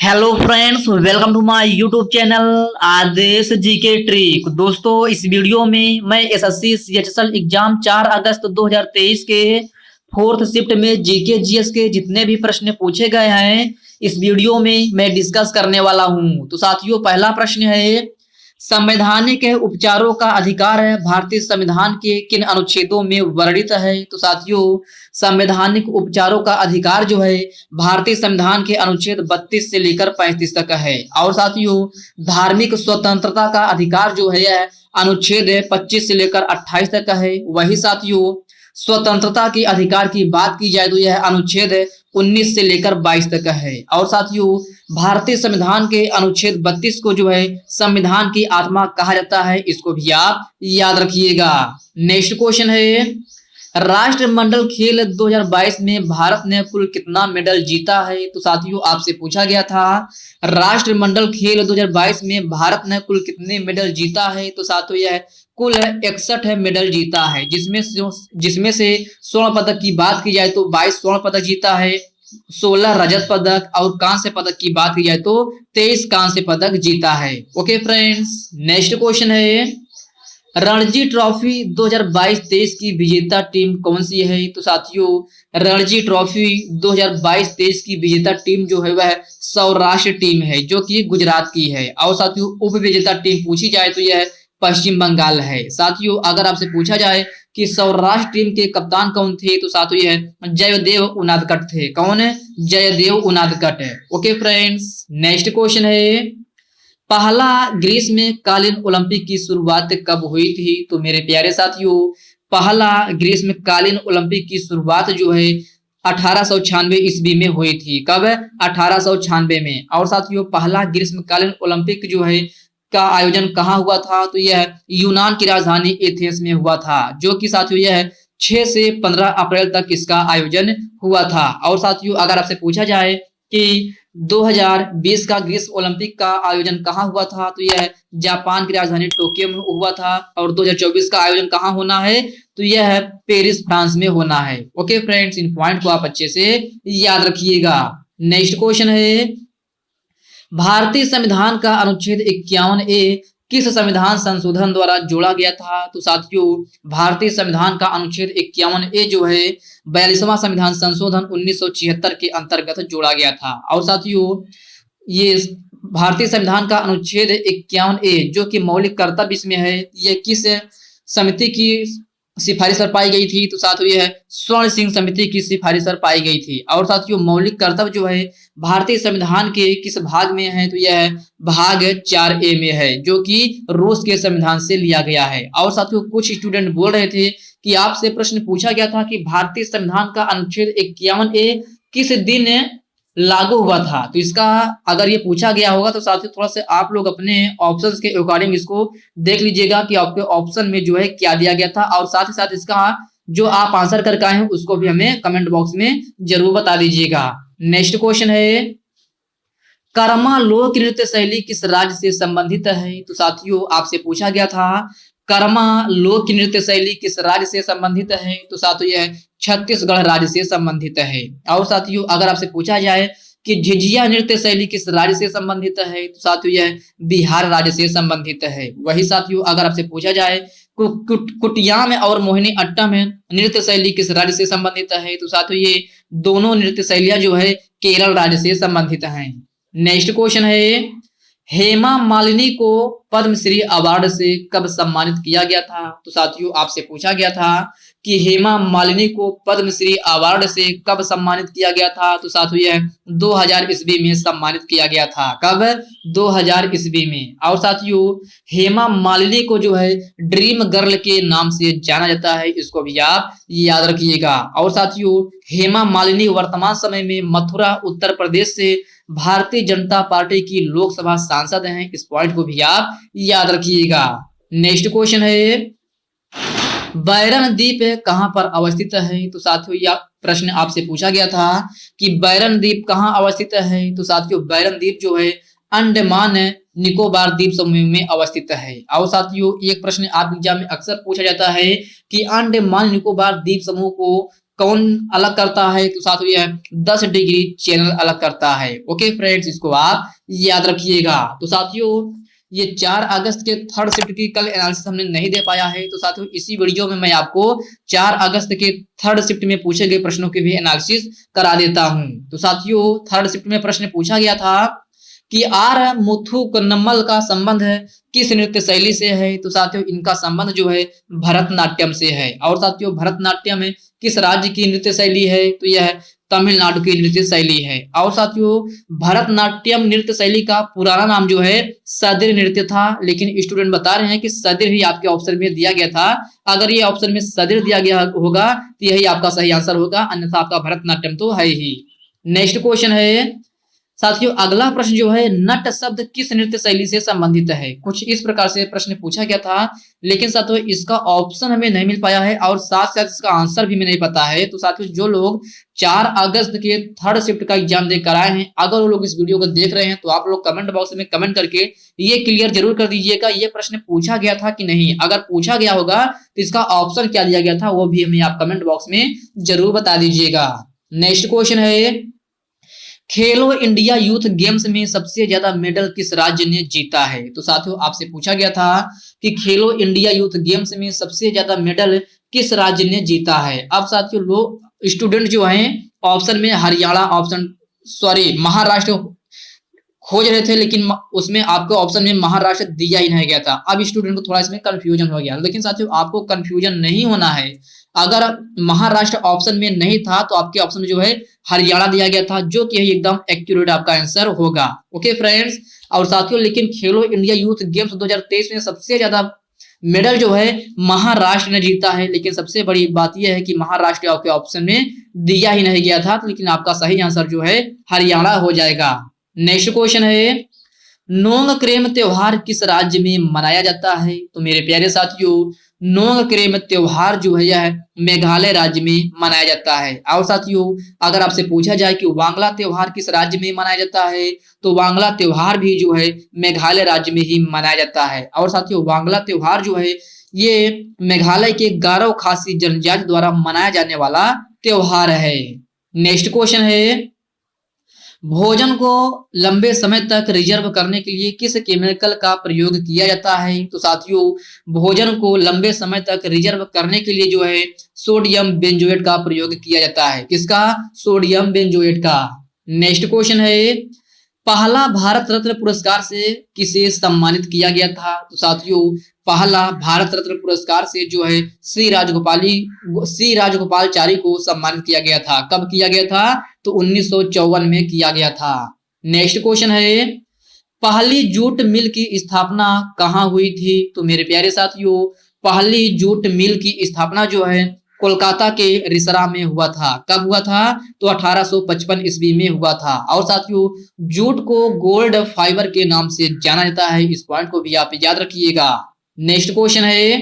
Hello friends, welcome to my YouTube channel Adesh GK trick. दोस्तों, इस video में मैं एसएससी सीएचएसएल एग्जाम 4 अगस्त 2023 के फोर्थ शिफ्ट में जीके जीएस के जितने भी प्रश्न पूछे गए हैं इस वीडियो में मैं डिस्कस करने वाला हूं। तो साथियों, पहला प्रश्न है, संवैधानिक उपचारों का अधिकार है भारतीय संविधान के किन अनुच्छेदों में वर्णित है। तो साथियों, संवैधानिक उपचारों का अधिकार जो है भारतीय संविधान के अनुच्छेद 32 से लेकर 35 तक है। और साथियों, धार्मिक स्वतंत्रता का अधिकार जो है अनुच्छेद 25 से लेकर 28 तक का है। वही साथियों, स्वतंत्रता के अधिकार की बात की जाए तो यह अनुच्छेद 19 से लेकर 22 तक का है। और साथियों, भारतीय संविधान के अनुच्छेद 32 को जो है संविधान की आत्मा कहा जाता है, इसको भी आप याद रखिएगा। नेक्स्ट क्वेश्चन है, राष्ट्रमंडल खेल 2022 में भारत ने कुल कितना मेडल जीता है। तो साथियों, आपसे पूछा गया था राष्ट्रमंडल खेल 2022 में भारत ने कुल कितने मेडल जीता है। तो साथियों, यह कुल 61 मेडल जीता है, जिसमें से स्वर्ण पदक की बात की जाए तो 22 स्वर्ण पदक जीता है, 16 रजत पदक, और कांस्य पदक की बात की जाए तो 23 कांस्य पदक जीता है। ओके फ्रेंड्स, नेक्स्ट क्वेश्चन है, रणजी ट्रॉफी 2022-23 की विजेता टीम कौन सी है। तो साथियों, रणजी ट्रॉफी 2022-23 की विजेता टीम जो है वह सौराष्ट्र टीम है, जो कि गुजरात की है। और साथियों, उप विजेता टीम पूछी जाए तो यह पश्चिम बंगाल है। साथियों, अगर आपसे पूछा जाए कि सौराष्ट्र टीम के कप्तान कौन थे, तो साथियों यह जयदेव उनादकट थे। कौन है? जयदेव उनादकट है। ओके फ्रेंड्स, नेक्स्ट क्वेश्चन है, पहला ग्रीष्मकालीन ओलंपिक की शुरुआत कब हुई थी। तो मेरे प्यारे साथियों, पहला ग्रीष्मकालीन ओलंपिक की शुरुआत जो है 1896 ईस्वी में हुई थी। कब? 1896 में। और साथियों, पहला ग्रीष्मकालीन ओलंपिक जो है का आयोजन कहाँ हुआ था। तो यह यूनान की राजधानी एथेंस में हुआ था, जो कि साथियों यह 6 से 15 अप्रैल तक इसका आयोजन हुआ था। और साथियों, अगर आपसे पूछा जाए कि 2020 का ग्रीष्म ओलंपिक का आयोजन कहाँ हुआ था, तो यह जापान की राजधानी टोक्यो में हुआ था। और 2024 का आयोजन कहाँ होना है, तो यह पेरिस फ्रांस में होना है। ओके फ्रेंड्स, इन पॉइंट को आप अच्छे से याद रखिएगा। नेक्स्ट क्वेश्चन है, भारतीय संविधान का अनुच्छेद 51A किस संविधान संशोधन द्वारा जोड़ा गया था। तो साथियों, भारतीय संविधान का अनुच्छेद 51A जो है 42वां संविधान संशोधन 1976 के अंतर्गत जोड़ा गया था। और साथियों, ये भारतीय संविधान का अनुच्छेद 51A जो कि मौलिक कर्तव्य इसमें है, यह किस समिति की सिफारिश पर पाई गई थी। तो साथियों, यह स्वर्ण सिंह समिति की सिफारिश पर पाई गई थी। और साथियों, मौलिक कर्तव्य जो है भारतीय संविधान के किस भाग में है, तो यह भाग 4A में है, जो कि रूस के संविधान से लिया गया है। और साथियों, कुछ स्टूडेंट बोल रहे थे कि आपसे प्रश्न पूछा गया था कि भारतीय संविधान का अनुच्छेद 51A किस दिन लागू हुआ था। तो इसका अगर ये पूछा गया होगा तो साथियों, थोड़ा सा आप लोग अपने ऑप्शंस के अकॉर्डिंग इसको देख लीजिएगा कि आपके ऑप्शन में जो है क्या दिया गया था। और साथ ही साथ इसका जो आप आंसर करके आए हैं उसको भी हमें कमेंट बॉक्स में जरूर बता दीजिएगा। नेक्स्ट क्वेश्चन है, कर्मा लोक नृत्य शैली किस राज्य से संबंधित है। तो साथियों, आपसे पूछा गया था कर्मा लोक नृत्य शैली किस राज्य से संबंधित है। तो साथियों, यह छत्तीसगढ़ राज्य से संबंधित है। और साथियों, अगर आपसे पूछा जाए कि झिझिया नृत्य शैली किस राज्य से संबंधित है, तो साथियों यह बिहार राज्य से संबंधित है। वही साथियों, अगर आपसे पूछा जाए कुटियाम और मोहिनी अट्टम नृत्य शैली किस राज्य से संबंधित है, तो साथियों ये दोनों नृत्य शैलियां जो है केरल राज्य से संबंधित हैं। नेक्स्ट क्वेश्चन है, हेमा मालिनी को पद्मश्री अवार्ड से कब सम्मानित किया गया था। तो साथियों, आपसे पूछा गया था कि हेमा मालिनी को पद्मश्री अवार्ड से कब सम्मानित किया गया था। तो साथियों, यह 2000 ईस्वी में सम्मानित किया गया था। कब? 2000 ईस्वी में। और साथियों, हेमा मालिनी को जो है ड्रीम गर्ल के नाम से जाना जाता है, इसको भी आप याद रखिएगा। और साथियों, हेमा मालिनी वर्तमान समय में मथुरा उत्तर प्रदेश से भारतीय जनता पार्टी की लोकसभा सांसद हैं, इस पॉइंट को भी आप याद रखिएगा। नेक्स्ट क्वेश्चन है, बैरन द्वीप कहां पर अवस्थित है। तो साथियों, यह प्रश्न आपसे पूछा गया था कि बैरन द्वीप कहां अवस्थित है। तो साथियों, बैरन द्वीप जो है अंडमान निकोबार द्वीप समूह में अवस्थित है। और साथियों, एक प्रश्न आप एग्जाम में अक्सर पूछा जाता है कि अंडमान निकोबार द्वीप समूह को कौन अलग करता है? तो साथियों यह 10 डिग्री चैनल अलग करता है। ओके फ्रेंड्स, इसको आप याद रखिएगा। तो साथियों ये 4 अगस्त के थर्ड शिफ्ट की कल एनालिसिस हमने नहीं दे पाया है, तो साथियों इसी वीडियो में मैं आपको 4 अगस्त के थर्ड शिफ्ट में पूछे गए प्रश्नों की भी एनालिसिस करा देता हूं। तो साथियों थर्ड शिफ्ट में प्रश्न पूछा गया था कि आर मुथुकम्मल का संबंध किस नृत्य शैली से है? तो साथियों इनका संबंध जो है भरतनाट्यम से है। और साथियों भरतनाट्यम किस राज्य की नृत्य शैली है? तो यह तमिलनाडु की नृत्य शैली है। और साथियों भरतनाट्यम नृत्य शैली का पुराना नाम जो है सदर नृत्य था, लेकिन स्टूडेंट बता रहे हैं कि सदर ही आपके ऑप्शन में दिया गया था। अगर ये ऑप्शन में सदर दिया गया होगा तो यही आपका सही आंसर होगा, अन्यथा आपका भरतनाट्यम तो है ही। नेक्स्ट क्वेश्चन है साथियों, अगला प्रश्न जो है नट शब्द किस नृत्य शैली से संबंधित है? कुछ इस प्रकार से प्रश्न पूछा गया था, लेकिन साथियों इसका ऑप्शन हमें नहीं मिल पाया है और साथ साथ इसका आंसर भी हमें नहीं पता है। तो साथियों जो लोग 4 अगस्त के थर्ड शिफ्ट का एग्जाम देकर आए हैं, अगर वो लोग इस वीडियो को देख रहे हैं तो आप लोग कमेंट बॉक्स में कमेंट करके ये क्लियर जरूर कर दीजिएगा ये प्रश्न पूछा गया था कि नहीं। अगर पूछा गया होगा तो इसका ऑप्शन क्या दिया गया था वो भी हमें आप कमेंट बॉक्स में जरूर बता दीजिएगा। नेक्स्ट क्वेश्चन है, खेलो इंडिया यूथ गेम्स में सबसे ज्यादा मेडल किस राज्य ने जीता है? तो साथियों आपसे पूछा गया था कि खेलो इंडिया यूथ गेम्स में सबसे ज्यादा मेडल किस राज्य ने जीता है। अब साथियों लोग स्टूडेंट जो हैं ऑप्शन में हरियाणा महाराष्ट्र खोज रहे थे, लेकिन उसमें आपको ऑप्शन में महाराष्ट्र दिया ही नहीं गया था। अब स्टूडेंट को थोड़ा इसमें कंफ्यूजन हो गया, लेकिन साथियों आपको कंफ्यूजन नहीं होना है। अगर महाराष्ट्र ऑप्शन में नहीं था तो आपके ऑप्शन में जो है हरियाणा दिया गया था, जो कि एकदम एक्यूरेट आपका आंसर होगा। ओके फ्रेंड्स, और साथियों लेकिन खेलो इंडिया यूथ गेम्स 2023 में सबसे ज्यादा मेडल जो है महाराष्ट्र ने जीता है, लेकिन सबसे बड़ी बात यह है कि महाराष्ट्र आपके ऑप्शन में दिया ही नहीं गया था, लेकिन आपका सही आंसर जो है हरियाणा हो जाएगा। नेक्स्ट क्वेश्चन है, नोंगक्रेम त्योहार किस राज्य में मनाया जाता है? तो मेरे प्यारे साथियों नोंगक्रेम त्योहार जो है यह मेघालय राज्य में मनाया जाता है। और साथियों अगर आपसे पूछा जाए कि वांगला त्योहार किस राज्य में मनाया जाता है, तो वांगला त्योहार भी जो है मेघालय राज्य में ही मनाया जाता है। और साथियों वांगला त्योहार जो है ये मेघालय के गारो खासी जनजाति द्वारा मनाया जाने वाला त्योहार है। नेक्स्ट क्वेश्चन है, भोजन को लंबे समय तक रिजर्व करने के लिए किस केमिकल का प्रयोग किया जाता है? तो साथियों भोजन को लंबे समय तक रिजर्व करने के लिए जो है सोडियम बेंजोएट का प्रयोग किया जाता है। किसका? सोडियम बेंजोएट का। नेक्स्ट क्वेश्चन है, पहला भारत रत्न पुरस्कार से किसे सम्मानित किया गया था? तो साथियों पहला भारत रत्न पुरस्कार से जो है श्री राजगोपालचारी को सम्मानित किया गया था। कब किया गया था? तो 1954 में किया गया था। नेक्स्ट क्वेश्चन है, पहली जूट मिल की स्थापना कहाँ हुई थी? तो मेरे प्यारे साथियों पहली जूट मिल की स्थापना जो है कोलकाता के रिसरा में हुआ था। कब हुआ था? तो 1855 ईस्वी में हुआ था। और साथियों जूट को गोल्ड फाइबर के नाम से जाना जाता है, इस पॉइंट को भी आप याद रखिएगा। नेक्स्ट क्वेश्चन है,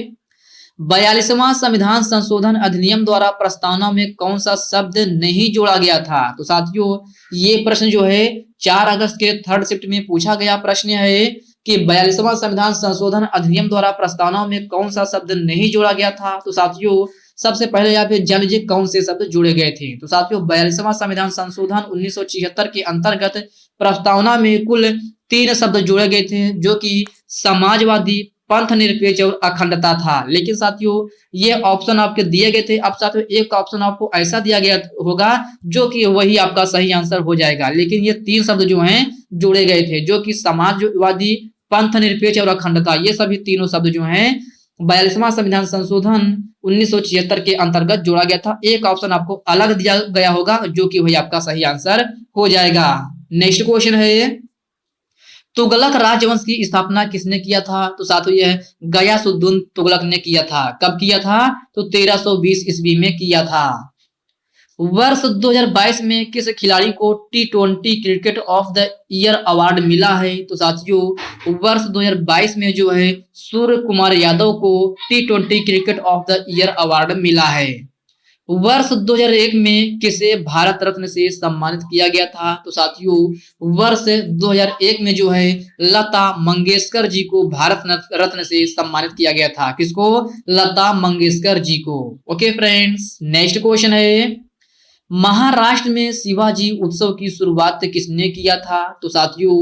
42वां संविधान संशोधन अधिनियम द्वारा प्रस्तावना में कौन सा शब्द नहीं जोड़ा गया था? तो साथियों ये प्रश्न जो है 4 अगस्त के थर्ड शिफ्ट में पूछा गया प्रश्न है कि 42वां संविधान संशोधन अधिनियम द्वारा प्रस्तावना में कौन सा शब्द नहीं जोड़ा गया था। तो साथियों सबसे पहले यहाँ पे जान लीजिए कौन से शब्द जोड़े गए थे। तो साथियों 42वां संविधान संशोधन 1976 के अंतर्गत प्रस्तावना में कुल 3 शब्द जोड़े गए थे, जो कि समाजवादी, पंथ निरपेक्ष और अखंडता था। लेकिन साथियों ये ऑप्शन आपके दिए गए थे। अब साथियों एक ऑप्शन आपको ऐसा दिया गया होगा जो कि वही आपका सही आंसर हो जाएगा, लेकिन ये 3 शब्द जो हैं जोड़े गए थे, जो कि समाजवादी, पंथ निरपेक्ष और अखंडता, ये सभी तीनों शब्द जो हैं 42वां संविधान संशोधन 1976 के अंतर्गत जोड़ा गया था। एक ऑप्शन आपको अलग दिया गया होगा, जो कि वही आपका सही आंसर हो जाएगा। नेक्स्ट क्वेश्चन है, तुगलक राजवंश की स्थापना किसने किया था? तो साथियों यह गयासुद्दीन तुगलक ने किया था। कब किया था? तो 1320 ईस्वी में किया था। वर्ष 2022 में किस खिलाड़ी को T20 cricket of the year award मिला है? तो साथियों वर्ष 2022 में जो है सूर्य कुमार यादव को T20 cricket of the year award मिला है। वर्ष 2001 में किसे भारत रत्न से सम्मानित किया गया था? तो साथियों वर्ष 2001 में जो है लता मंगेशकर जी को भारत रत्न से सम्मानित किया गया था। किसको? लता मंगेशकर जी को। ओके फ्रेंड्स, नेक्स्ट क्वेश्चन है, महाराष्ट्र में शिवाजी उत्सव की शुरुआत किसने किया था? तो साथियों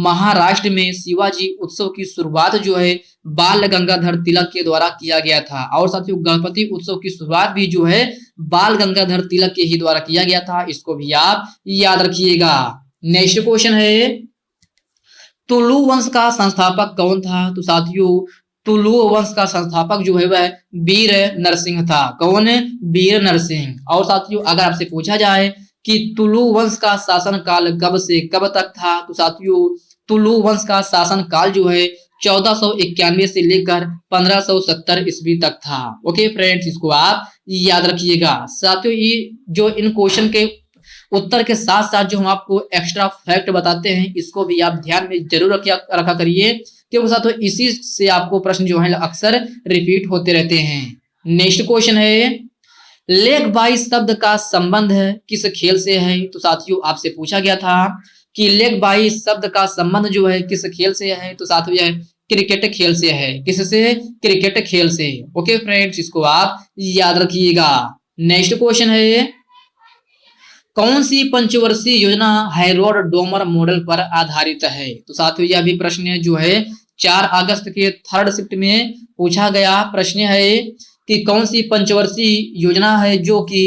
महाराष्ट्र में शिवाजी उत्सव की शुरुआत जो है बाल गंगाधर तिलक के द्वारा किया गया था। और साथियों गणपति उत्सव की शुरुआत भी जो है बाल गंगाधर तिलक के ही द्वारा किया गया था। इसको भी आप याद रखिएगा। नेक्स्ट क्वेश्चन है, तुलु वंश का संस्थापक कौन था? तो साथियों तुलु वंश का संस्थापक जो है वह वीर नरसिंह था। कौन? वीर नरसिंह। और साथियों अगर आपसे पूछा जाए कि तुलु वंश का शासन काल कब से कब तक था? तो साथियों तुलु वंश का शासन काल जो है 1491 से लेकर 1570 ईस्वी तक था। ओके फ्रेंड्स, इसको आप याद रखिएगा। साथियों ये जो इन क्वेश्चन के उत्तर के साथ साथ जो हम आपको एक्स्ट्रा फैक्ट बताते हैं इसको भी आप ध्यान में जरूर रखा करिए, क्योंकि साथियों इसी से आपको प्रश्न जो है अक्सर रिपीट होते रहते हैं। नेक्स्ट क्वेश्चन है, लेग बाई शब्द का संबंध किस खेल से है? तो साथियों आपसे पूछा गया था कि लेग बाई शब्द का संबंध जो है किस खेल से है? तो साथियों यह क्रिकेट खेल से है। किससे? क्रिकेट खेल से। ओके फ्रेंड्स, इसको आप याद रखिएगा। नेक्स्ट क्वेश्चन है, कौन सी पंचवर्षीय योजना हैरोल्ड डोमर मॉडल पर आधारित है? तो साथियों यह भी प्रश्न जो है 4 अगस्त के थर्ड शिफ्ट में पूछा गया प्रश्न है कि कौन सी पंचवर्षीय योजना है जो कि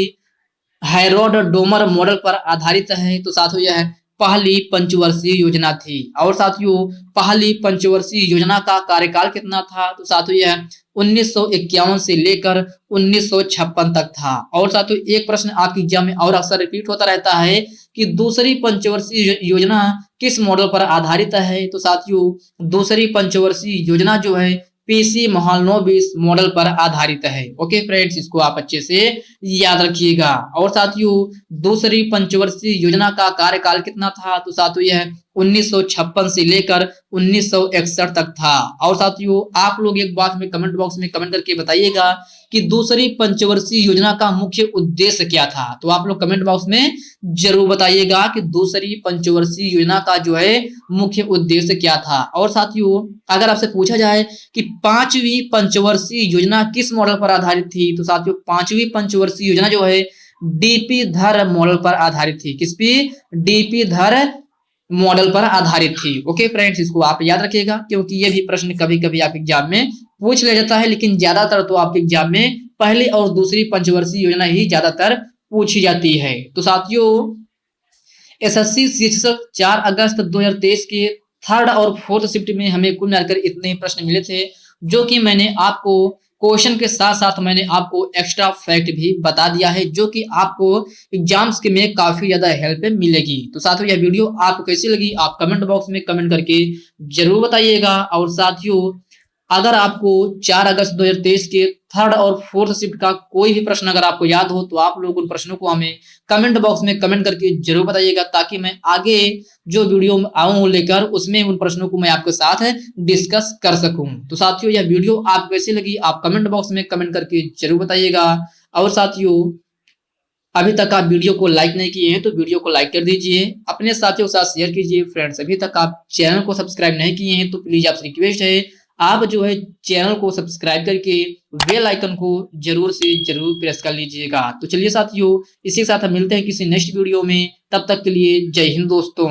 हैरोल्ड डोमर मॉडल पर आधारित है? तो साथियों यह पहली पंचवर्षीय योजना थी। और साथियों पहली पंचवर्षीय योजना का कार्यकाल कितना था? तो साथियों यह 1951 से लेकर 1956 तक था। और साथियों एक प्रश्न आपके एग्जाम में और अक्सर रिपीट होता रहता है कि दूसरी पंचवर्षीय योजना किस मॉडल पर आधारित है? तो साथियों दूसरी पंचवर्षीय योजना जो है पीसी महालनोबिस मॉडल पर आधारित है। ओके फ्रेंड्स, इसको आप अच्छे से याद रखिएगा। और साथियों दूसरी पंचवर्षीय योजना का कार्यकाल कितना था? तो साथियों यह 1956 से लेकर 1961 तक था। और साथियों आप लोग एक बात में कमेंट बॉक्स में कमेंट करके बताइएगा कि दूसरी पंचवर्षीय योजना का मुख्य उद्देश्य क्या था? तो आप लोग कमेंट बॉक्स में जरूर बताइएगा कि दूसरी पंचवर्षीय योजना का जो है मुख्य उद्देश्य क्या था। और साथियों अगर आपसे पूछा जाए कि पांचवी पंचवर्षीय योजना किस मॉडल पर आधारित थी? तो साथियों पांचवी पंचवर्षीय योजना जो है डीपी धर मॉडल पर आधारित थी। किस पे? डीपी धर मॉडल पर आधारित थी। ओके फ्रेंड्स, इसको आप याद रखिएगा क्योंकि ये भी प्रश्न कभी कभी आप एग्जाम में पूछ लिया जाता है, लेकिन ज्यादातर तो आपके एग्जाम में पहली और दूसरी पंचवर्षीय योजना ही ज्यादातर पूछी जाती है। तो साथियों एसएससी CHSL 4 अगस्त 2023 के थर्ड और फोर्थ शिफ्ट में हमें कुल मिलाकर इतने प्रश्न मिले थे, जो कि मैंने आपको क्वेश्चन के साथ साथ मैंने आपको एक्स्ट्रा फैक्ट भी बता दिया है, जो कि आपको एग्जाम्स के में काफी ज्यादा हेल्प मिलेगी। तो साथियों यह वीडियो आपको कैसी लगी आप कमेंट बॉक्स में कमेंट करके जरूर बताइएगा। और साथियों अगर आपको 4 अगस्त 2023 के थर्ड और फोर्थ शिफ्ट का कोई भी प्रश्न अगर आपको याद हो तो आप लोग उन प्रश्नों को हमें कमेंट बॉक्स में कमेंट करके जरूर बताइएगा, ताकि मैं आगे जो वीडियो आऊं लेकर उसमें उन प्रश्नों को मैं आपके साथ डिस्कस कर सकूं। तो साथियों यह वीडियो आपको कैसी लगी आप कमेंट बॉक्स में कमेंट करके जरूर बताइएगा। और साथियों अभी तक आप वीडियो को लाइक नहीं किए हैं तो वीडियो को लाइक कर दीजिए, अपने साथियों के साथ शेयर कीजिए। फ्रेंड्स अभी तक आप चैनल को सब्सक्राइब नहीं किए हैं तो प्लीज आपसे रिक्वेस्ट है आप जो है चैनल को सब्सक्राइब करके बेल आइकन को जरूर से जरूर प्रेस कर लीजिएगा। तो चलिए साथियों इसी के साथ हम मिलते हैं किसी नेक्स्ट वीडियो में, तब तक के लिए जय हिंद दोस्तों।